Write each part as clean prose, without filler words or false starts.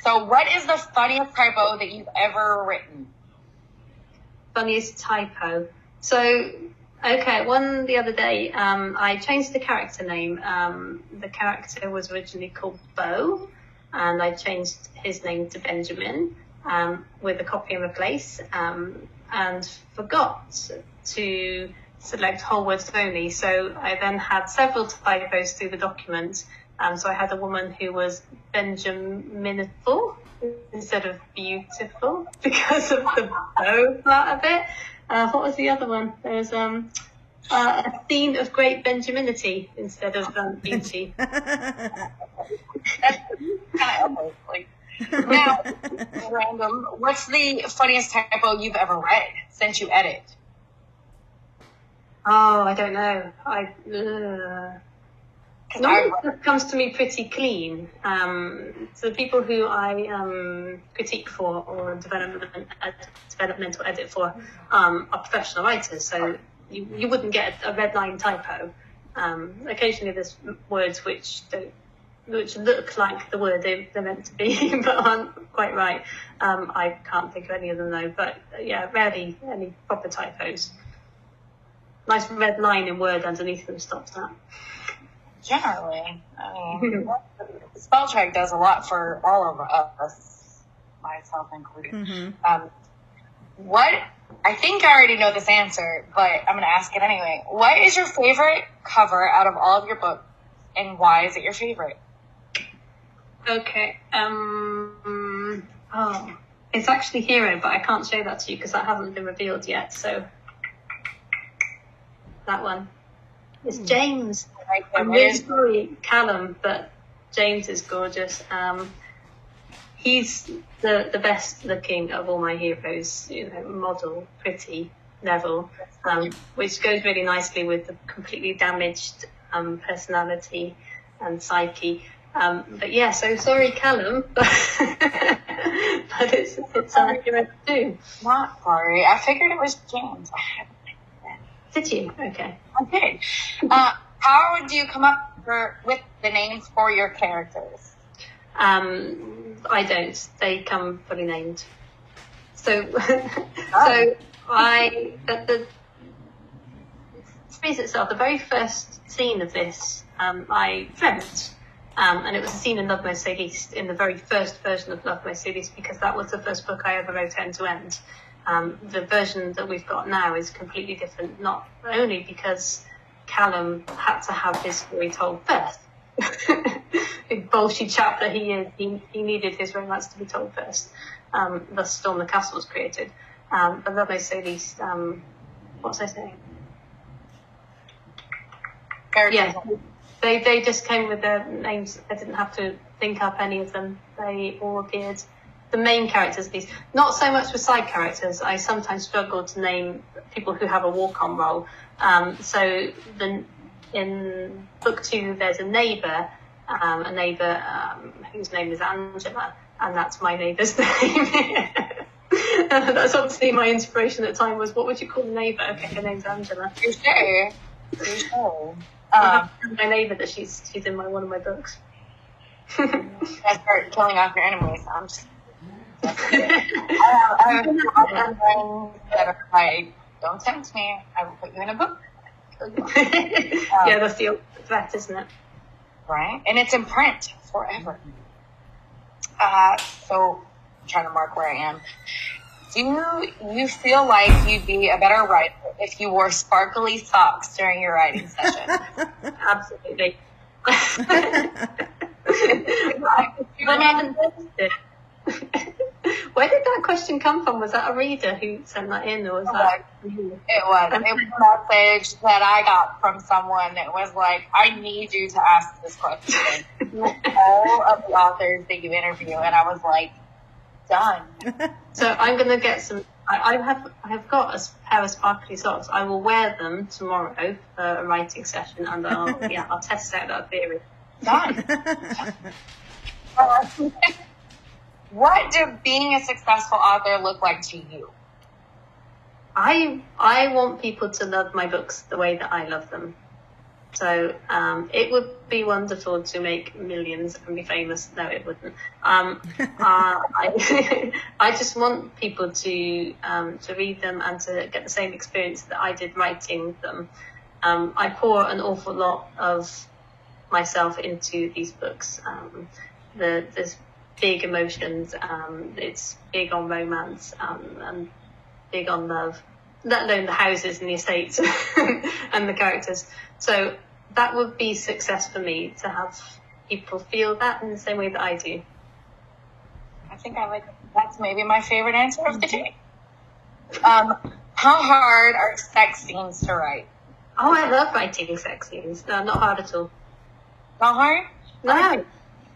So what is the funniest typo that you've ever written? Funniest typo. So, okay, one the other day, I changed the character name. The character was originally called Bo, and I changed his name to Benjamin, with a copy and replace, and forgot to select whole words only. So I then had several typos through the document. So I had a woman who was Benjaminful instead of beautiful because of the bow part of it. What was the other one? There was a theme of great Benjaminity instead of beauty. That's kind of like. Now, random. What's the funniest typo you've ever read since you edit? Oh, I don't know. It comes to me pretty clean. So the people who I critique for or developmental edit for are professional writers, so you wouldn't get a red line typo. Occasionally there's words which look like the word they're meant to be, but aren't quite right. I can't think of any of them though, but yeah, rarely any proper typos. Nice red line in Word underneath them stops that. Generally, I mean, spell check does a lot for all of us, myself included. Mm-hmm. What, I think I already know this answer, but I'm going to ask it anyway. What is your favorite cover out of all of your books, and why is it your favorite? Okay. It's actually Hero, but I can't show that to you because that hasn't been revealed yet. So that one. It's James. I'm really sorry, Callum, but James is gorgeous. He's the best looking of all my heroes. Model, pretty, Neville, which goes really nicely with the completely damaged personality and psyche. But yeah, so sorry, Callum, but it's our hero too. Not sorry. I figured it was James. Did you? Okay. I did. How do you come up with the names for your characters? I don't. They come fully named. So, Oh. The series itself, the very first scene of this, I dreamt. And it was a scene in Love Most Say Least, in the very first version of Love Most Say Least, because that was the first book I ever wrote end to end. The version that we've got now is completely different, not only because Callum had to have his story told first. Big bolshy chap that he is, he needed his romance to be told first. Thus Storm the Castle was created. But Love Most Say Least, what was I saying? Yeah, they just came with their names. I didn't have to think up any of them. They all appeared. The main characters, at least. Not so much with side characters. I sometimes struggle to name people who have a walk-on role. So in book 2, there's a neighbour whose name is Angela, and that's my neighbour's name. That's obviously my inspiration at the time was, what would you call the neighbour? Okay, her name's Angela. You're sure. My neighbour that she's in one of my books. I start killing off your enemies. I'm just. I have friends that are like, don't tempt me. I will put you in a book. Yeah, that's the old threat, isn't it? Right, and it's in print forever. So I'm trying to mark where I am. Do you feel like you'd be a better writer if you wore sparkly socks during your writing session? Absolutely. Where did that question come from? Was that a reader who sent that in, or was that? It was a message that I got from someone that was like, I need you to ask this question to all of the authors that you interview. And I was like, done. So I'm going to get some, I have got a pair of sparkly socks. I will wear them tomorrow for a writing session, and I'll test out that theory. Done. What does being a successful author look like to you? I want people to love my books the way that I love them. So it would be wonderful to make millions and be famous. No, it wouldn't. I just want people to read them and to get the same experience that I did writing them. I pour an awful lot of myself into these books. There's big emotions. It's big on romance and big on love, let alone the houses and the estates and the characters. So that would be success for me, to have people feel that in the same way that I do. I think that's maybe my favorite answer of the day. How hard are sex scenes to write? Oh, I love writing sex scenes. No, not hard at all. Not hard? No.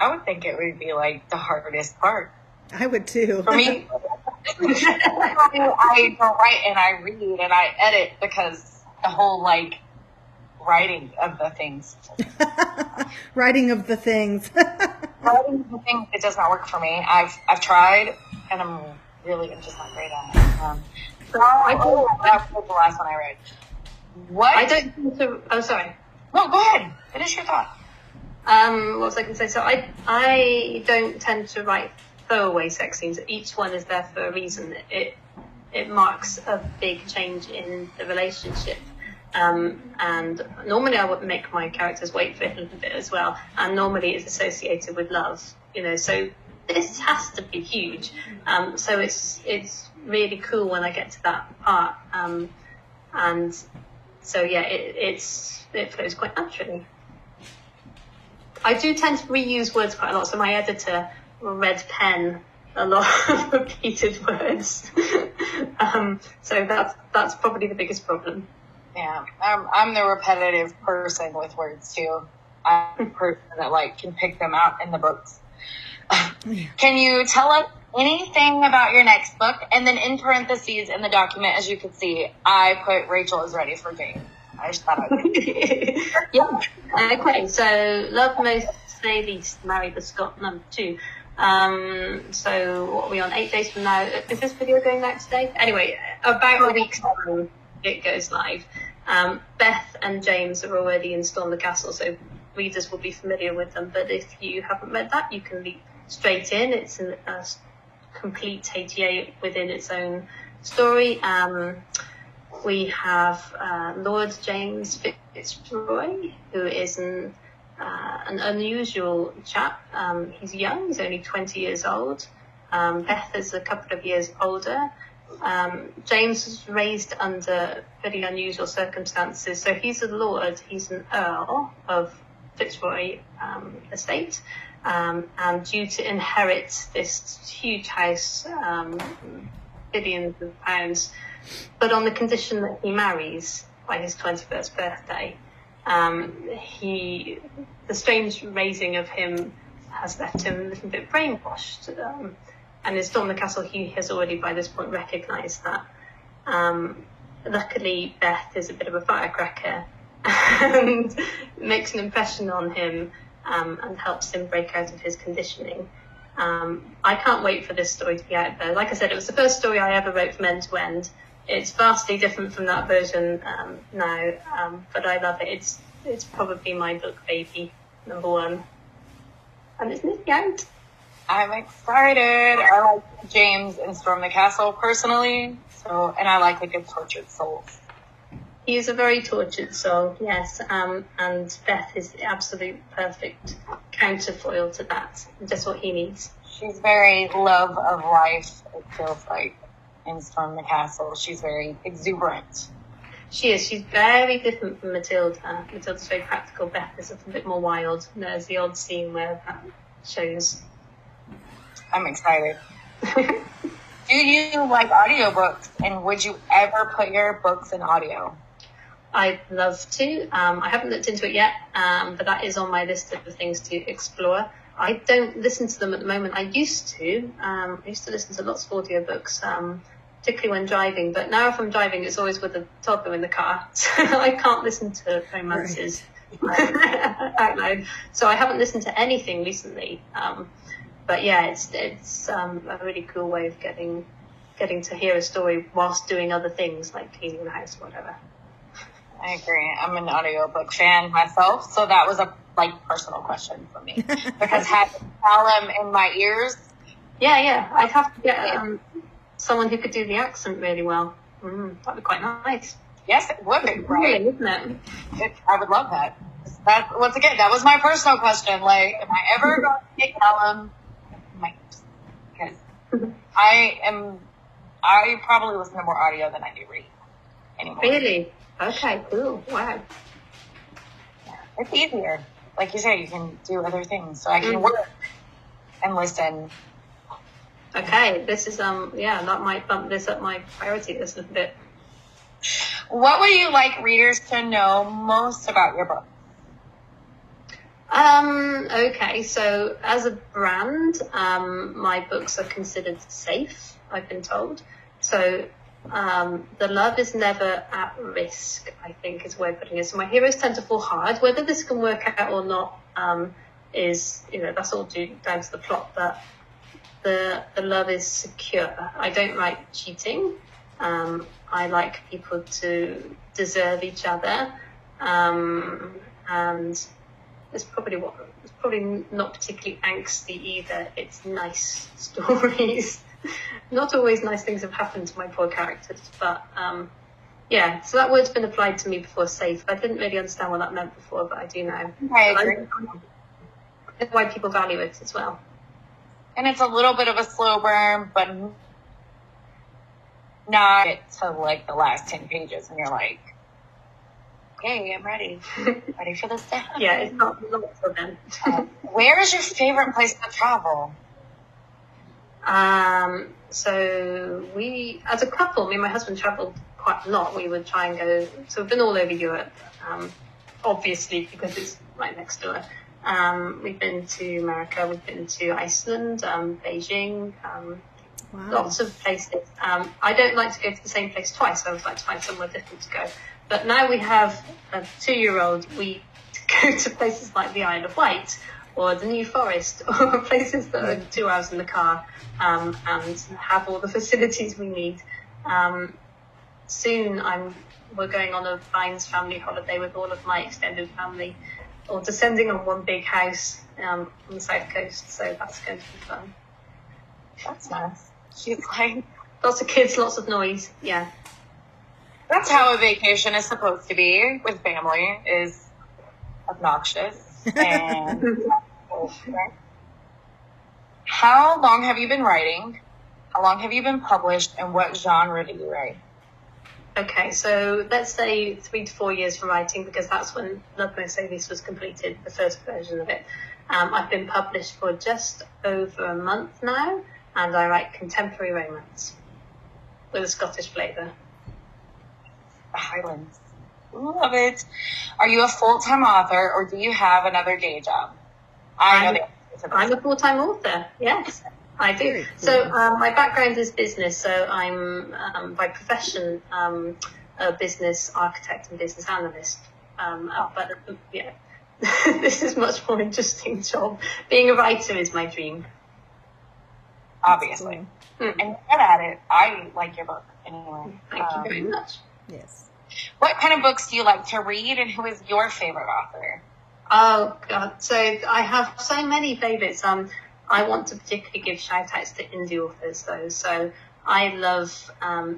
I would think it would be like the hardest part. I would too. For me, I write and I read and I edit, because the whole like writing of the things. Writing of the things. Writing of the things, it does not work for me. I've tried, and I'm really just not great at it. That was the last one I read. What? I don't think so. Oh, sorry. No, go ahead. Finish your thought. What was I going to say? So I don't tend to write throwaway sex scenes. Each one is there for a reason. It marks a big change in the relationship. And normally I would make my characters wait for it a little bit as well. And normally it's associated with love, so this has to be huge. So it's really cool when I get to that part. And so, yeah, it flows quite naturally. I do tend to reuse words quite a lot. So my editor, red pen, a lot of repeated words. So that's probably the biggest problem. Yeah, I'm the repetitive person with words too. I'm the person that can pick them out in the books. Can you tell us anything about your next book? And then in parentheses in the document, as you can see, I put Rachel is ready for Jane. I just thought I'd Yeah. Okay, so Love Most, Say Least, Marry the Scot, number 2. So what are we on? 8 days from now? Is this video going live today? Anyway, about a week's time it goes live. Beth and James are already in Storm the Castle, so readers will be familiar with them. But if you haven't read that, you can leap straight in. It's a complete HTA within its own story. We have Lord James Fitzroy, who is an unusual chap. He's young, he's only 20 years old. Beth is a couple of years older. James was raised under pretty unusual circumstances. So he's a lord, he's an earl of Fitzroy estate, and due to inherit this huge house, billions of pounds, but on the condition that he marries by his 21st birthday. The strange raising of him has left him a little bit brainwashed. And in Storm the Castle, he has already by this point recognised that. Luckily, Beth is a bit of a firecracker and makes an impression on him and helps him break out of his conditioning. I can't wait for this story to be out there. Like I said, it was the first story I ever wrote from end to end. It's vastly different from that version now, but I love it. It's probably my book baby, number 1. And it's nearly out. I'm excited. I like James in Storm the Castle personally, and I like a good tortured soul. He is a very tortured soul, yes, and Beth is the absolute perfect counterfoil to that, just what he needs. She's very love of life, it feels like, in Storm the Castle. She's very exuberant. She is. She's very different from Matilda. Matilda's very practical. Beth is a little bit more wild. And there's the odd scene where that shows. I'm excited. Do you like audiobooks, and would you ever put your books in audio? I'd love to. I haven't looked into it yet, but that is on my list of things to explore. I don't listen to them at the moment. I used to. I used to listen to lots of audiobooks, particularly when driving. But now if I'm driving, it's always with a toddler in the car. So I can't listen to romances out loud. So I haven't listened to anything recently. But yeah, it's a really cool way of getting to hear a story whilst doing other things like cleaning the house or whatever. I agree. I'm an audiobook fan myself, so that was a personal question for me because having Callum in my ears. Yeah. I'd have to get someone who could do the accent really well. That'd be quite nice. Yes, it would be, right? Really, isn't it? I would love that. Once again, that was my personal question. Like, am I ever going to get Callum? Because I probably listen to more audio than I do read anymore. Really? Okay, cool. Wow. Yeah, it's easier. Like you say, you can do other things. So I can work and listen. Okay, this is that might bump this up my priority list a little bit. What would you like readers to know most about your book? Okay, so as a brand, my books are considered safe, I've been told. So the love is never at risk, I think is the way of putting it. So my heroes tend to fall hard. Whether this can work out or not is, that's all down to the plot, but the love is secure. I don't like cheating. I like people to deserve each other. And it's probably not particularly angsty either. It's nice stories. Not always nice things have happened to my poor characters, but so that word's been applied to me before, safe. I didn't really understand what that meant before, but I do now. I agree. That's why people value it as well. And it's a little bit of a slow burn, but not get to the last 10 pages and you're like, okay, I'm ready for this to happen. Yeah, it's not for them. Where is your favorite place to travel? So we, as a couple, me and my husband traveled quite a lot. We would try and go, so we've been all over Europe, obviously because it's right next door. We've been to America, we've been to Iceland, Beijing, lots of places. I don't like to go to the same place twice. I would like to find somewhere different to go. But now we have a 2-year-old, we go to places like the Isle of Wight or the New Forest or places that are 2 hours in the car and have all the facilities we need. Soon we're going on a Vines family holiday with all of my extended family, or descending on one big house on the south coast. So that's going to be fun. That's nice. She's like, lots of kids, lots of noise. Yeah. That's how a vacation is supposed to be with family, is obnoxious. And how long have you been writing? How long have you been published? And what genre do you write? Okay, so let's say 3 to 4 years for writing, because that's when Love Most Odious was completed, the first version of it. I've been published for just over a month now, and I write contemporary romance with a Scottish flavour. The Highlands. Love it. Are you a full-time author, or do you have another day job? I'm a full-time author, yes. I do. So my background is business. So I'm by profession a business architect and business analyst. But this is a much more interesting job. Being a writer is my dream. Obviously. And you're good at it. I like your book anyway. Thank you very much. Yes. What kind of books do you like to read, and who is your favorite author? Oh, God. So I have so many favorites. I want to particularly give shout-outs to indie authors, though. So I love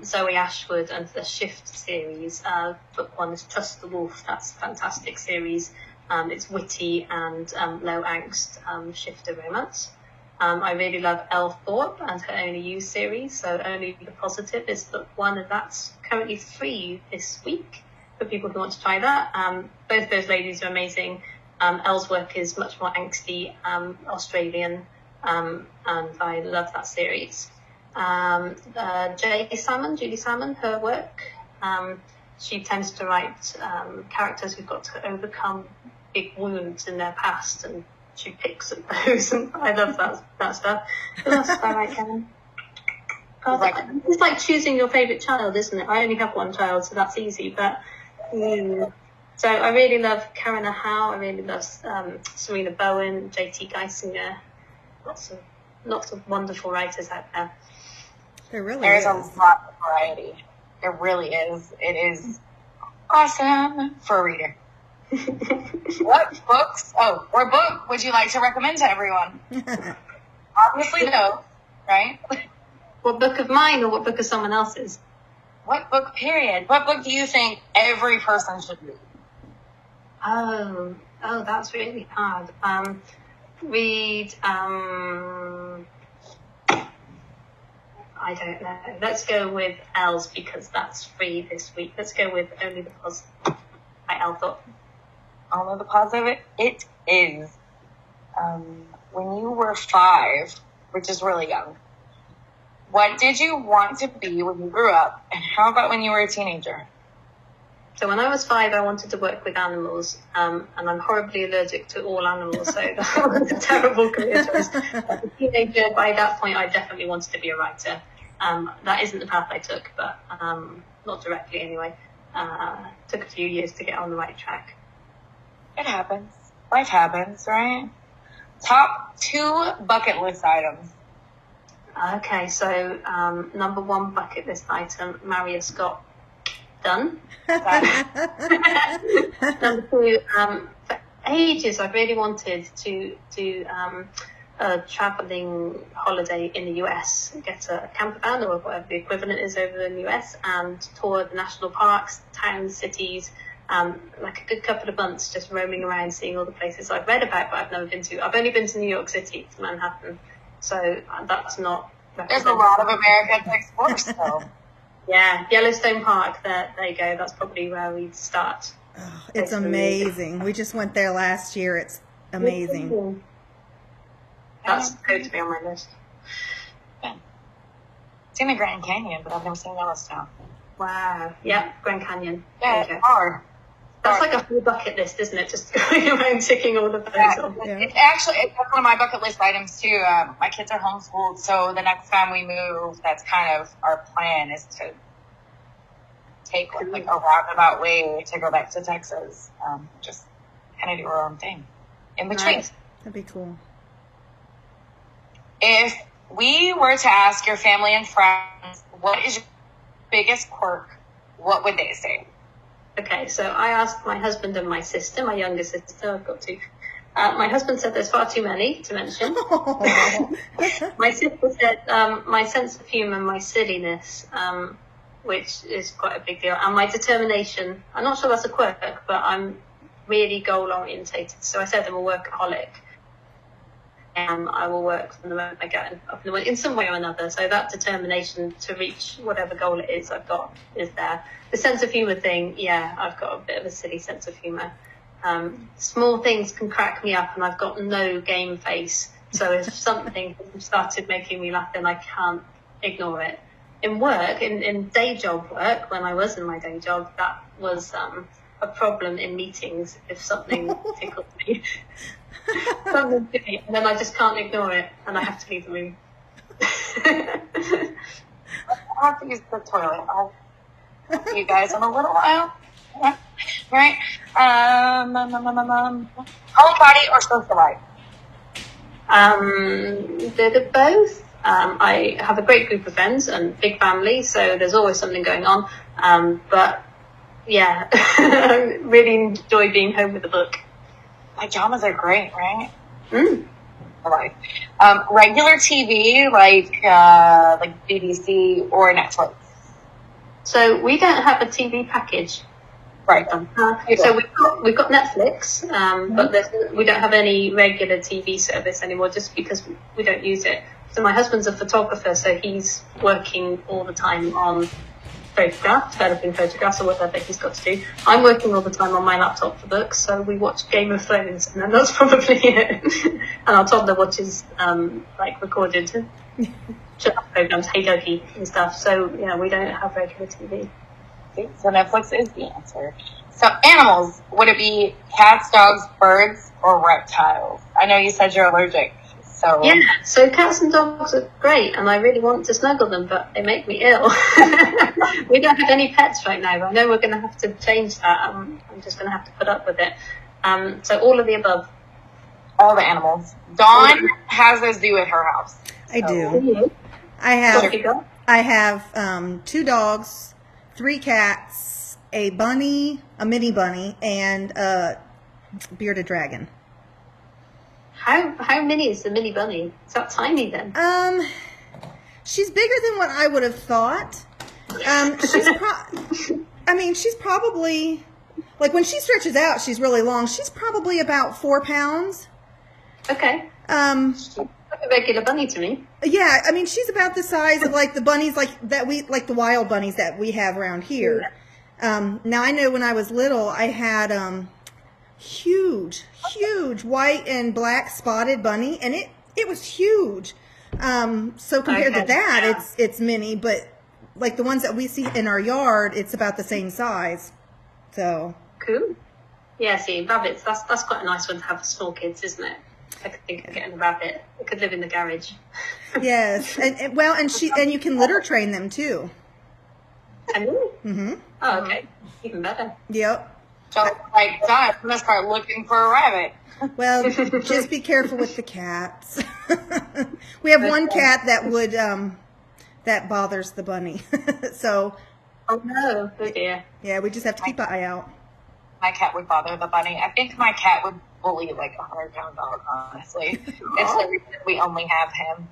Zoe Ashwood and the Shift series. Book 1 is Trust the Wolf. That's a fantastic series. It's witty and low angst shifter romance. I really love Elle Thorpe and her Only You series. So Only the Positive is book 1, and that's currently free this week for people who want to try that. Both those ladies are amazing. Elle's work is much more angsty, Australian, and I love that series. Julie Salmon, her work, she tends to write characters who've got to overcome big wounds in their past, and she picks at those, and I love that stuff. Who else do I like? It's like choosing your favourite child, isn't it? I only have one child, so that's easy, but... So I really love Karina Howe. I really love Serena Bowen, J.T. Geisinger. Lots of wonderful writers out there. There is a lot of variety. There really is. It is Awesome for a reader. What books? Oh, or book would you like to recommend to everyone? Obviously, no, right? What book of mine or what book of someone else's? What book, period? What book do you think every person should read? Oh, that's really hard. Read, I don't know. Let's go with Els because that's free this week. Let's go with Only the Positive by Elle Thorpe. Only the Positive? It is. When you were 5, which is really young, what did you want to be when you grew up? And how about when you were a teenager? So when I was 5, I wanted to work with animals, and I'm horribly allergic to all animals, so that was a terrible career choice. As a teenager, by that point, I definitely wanted to be a writer. That isn't the path I took, but not directly anyway. Took a few years to get on the right track. It happens. Life happens, right? Top 2 bucket list items. Okay, so number 1 bucket list item, marry a Scot. Done. Number 2, for ages I've really wanted to do a travelling holiday in the US, get a camper van or whatever the equivalent is over in the US, and tour the national parks, towns, cities, like a good couple of months just roaming around, seeing all the places I've read about but I've never been to. I've only been to New York City, to Manhattan, so that's not. There's a lot of America to explore still. Yeah, Yellowstone Park, there you go. That's probably where we'd start. Oh, it's amazing. We just went there last year. It's amazing. That's going to be on my list. Yeah. Seen the Grand Canyon, but I've never seen Yellowstone. Wow. Yeah, Grand Canyon. Yeah, it's hard. That's like a full bucket list, isn't it? Just going around ticking all of those off. Yeah. It's one of my bucket list items too. My kids are homeschooled, so the next time we move, that's kind of our plan, is to take like a roundabout way to go back to Texas. Just kind of do our own thing in between. Nice. That'd be cool. If we were to ask your family and friends, what is your biggest quirk, what would they say? Okay, so I asked my husband and my sister, my younger sister, I've got 2. My husband said there's far too many to mention. My sister said my sense of humour, my silliness, which is quite a big deal, and my determination. I'm not sure that's a quirk, but I'm really goal orientated. So I said I'm a workaholic. I will work from the moment I get up in the morning in some way or another. So that determination to reach whatever goal it is I've got is there. The sense of humour thing, yeah, I've got a bit of a silly sense of humour. Small things can crack me up and I've got no game face. So if something started making me laugh, then I can't ignore it. In work, in day job work, when I was in my day job, that was a problem in meetings if something tickled me. Something silly, and then I just can't ignore it, and I have to leave the room. I have to use the toilet. I'll see you guys in a little while. Right? Home, body, or social life? Bit of both. I have a great group of friends and big family, so there's always something going on. But yeah, I really enjoy being home with a book. Pajamas are great, right? Mm. Regular TV, like BBC or Netflix. So we don't have a TV package. Right. So we've got Netflix, but we don't have any regular TV service anymore, just because we don't use it. So my husband's a photographer, so he's working all the time on photographs, developing photographs or whatever he's got to do. I'm working all the time on my laptop for books, so we watch Game of Thrones, and then that's probably it. And our toddler watches recorded programs, Hey Dougie and stuff. So yeah, we don't have regular TV. So Netflix is the answer. So animals, would it be cats, dogs, birds, or reptiles? I know you said you're allergic. So yeah, so cats and dogs are great, and I really want to snuggle them, but they make me ill. We don't have any pets right now, but I know we're going to have to change that. I'm just going to have to put up with it. So all of the above. All the animals. Dawn has a zoo at her house. I do. Mm-hmm. I have 2 dogs, 3 cats, a bunny, a mini bunny, and a bearded dragon. How mini is the mini bunny? Is that tiny then? She's bigger than what I would have thought. She's probably, like, when she stretches out, she's really long. She's probably about 4 pounds. Okay. She's like a regular bunny to me. Yeah, I mean, she's about the size of, like, the bunnies like the wild bunnies that we have around here. Yeah. Now, I know when I was little, I had huge white and black spotted bunny, and it was huge. So compared to that, it's mini, but like the ones that we see in our yard, it's about the same size. So cool. Yeah, see, rabbits, that's quite a nice one to have for small kids, isn't it? I could think of getting a rabbit. It could live in the garage. Yes, and you can litter train them too. Can you? Mm-hmm. Oh, okay. Even better. Yep. So, like, God, I'm gonna start looking for a rabbit. Well, just be careful with the cats. We have one cat that would that bothers the bunny. So. Oh no! Oh dear. Yeah, we just have to keep an eye out. My cat would bother the bunny. I think my cat would bully like a 100-pound dog. Honestly, it's the reason we only have him.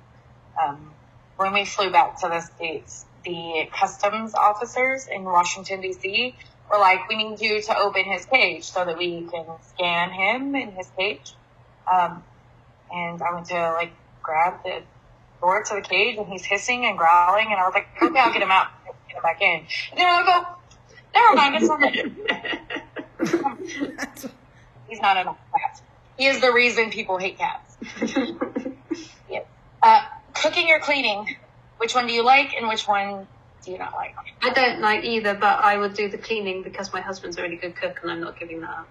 When we flew back to the States, the customs officers in Washington D.C. were like, "We need you to open his cage so that we can scan him in his cage." And I went to like grab the door to the cage, and he's hissing and growling, and I was like, "Okay, I'll get him out, get him back in." And they were like, "Oh, never mind, it's not him." He's not enough cat. He is the reason people hate cats. Yeah. Cooking or cleaning? Which one do you like, and which one do you not like? I don't like either, but I would do the cleaning because my husband's a really good cook, and I'm not giving that up.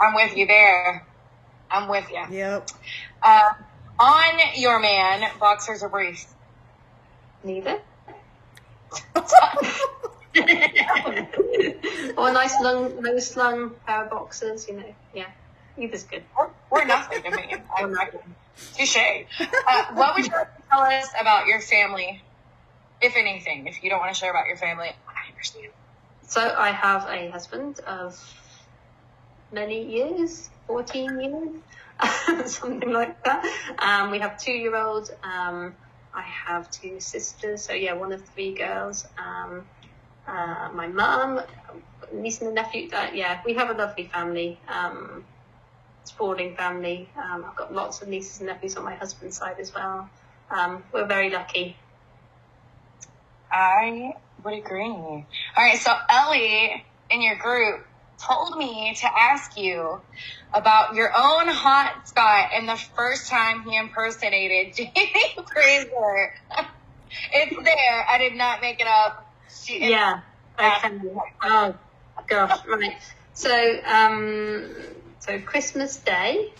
I'm with you there. I'm with you. Yep. On your man, boxers or briefs? Neither. Or a nice low slung pair of boxers, Yeah, either's good. Or nothing to me. I'm not kidding. Touche. What would you like to tell us about your family, if anything? If you don't want to share about your family, I understand. So I have a husband of many years, 14 years, something like that. We have 2-year-old. I have 2 sisters. So yeah, one of 3 girls. My mum, niece and a nephew. We have a lovely family. Sprawling family. I've got lots of nieces and nephews on my husband's side as well. We're very lucky. I would agree. All right, so Ellie in your group told me to ask you about your own hot Scot and the first time he impersonated Jamie Fraser. It's there. I did not make it up. Yeah. Okay. Oh gosh. Right. So Christmas Day,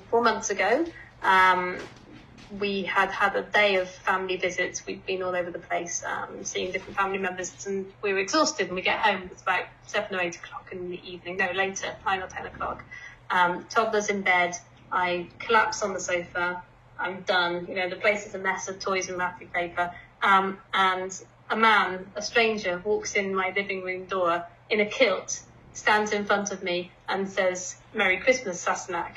4 months ago, we had a day of family visits. We'd been all over the place, seeing different family members, and we were exhausted. And we get home, it's about 7 or 8 o'clock in the evening. No, later, 9 or 10 o'clock. Toddler's in bed. I collapse on the sofa. I'm done. The place is a mess of toys and wrapping paper. And a man, a stranger, walks in my living room door in a kilt, stands in front of me and says, "Merry Christmas, Sassenach."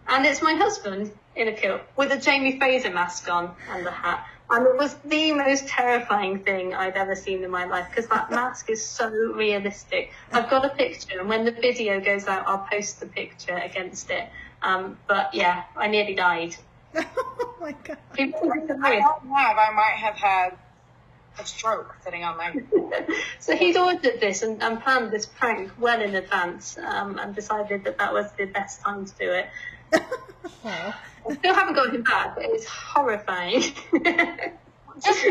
And it's my husband in a kilt with a Jamie Fraser mask on and a hat. And it was the most terrifying thing I'd ever seen in my life because that mask is so realistic. I've got a picture, and when the video goes out, I'll post the picture against it. But yeah, I nearly died. Oh my God. I might have had a stroke sitting on my... So he'd ordered this and planned this prank well in advance, and decided that was the best time to do it. I still haven't got him back, but it's horrifying. Just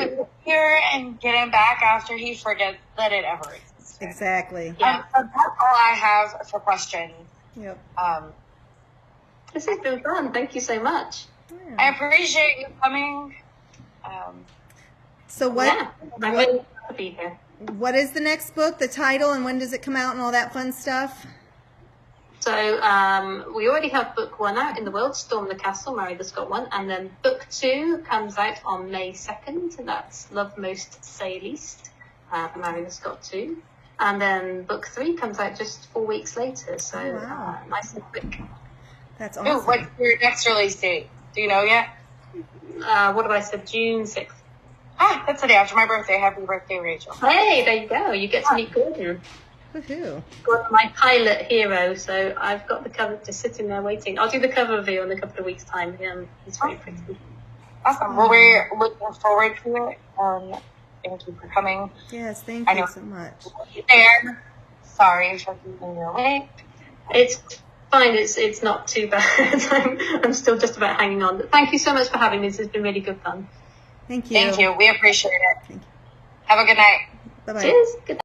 here and get him back after he forgets that it ever existed. Exactly. Yeah. So that's all I have for questions. Yep. This has been fun. Thank you so much. Yeah. I appreciate you coming. So what? Yeah, I'm really glad to be here. What is the next book, the title, and when does it come out, and all that fun stuff? So we already have book 1 out in the world, Storm the Castle, Marry the Scot one, and then book 2 comes out on May 2nd, and that's Love Most, Say Least, Marry the Scot 2. And then book 3 comes out just 4 weeks later. So wow. Nice and quick. That's awesome. Ooh, what's your next release date? Do you know yet? What have I said? June 6th. Ah, that's the day after my birthday. Happy birthday, Rachel. Hey, there you go. You get to meet Gordon. Woohoo. Gordon, my pilot hero. So I've got the cover just sitting there waiting. I'll do the cover reveal in a couple of weeks' time. He's very pretty. Awesome. Well, we're looking forward to it. Thank you for coming. Yes, thank you so much. There. Sorry for keeping you late. It's fine. It's not too bad. I'm still just about hanging on. But thank you so much for having me. This has been really good fun. Thank you. Thank you. We appreciate it. Thank you. Have a good night. Bye-bye. Cheers. Good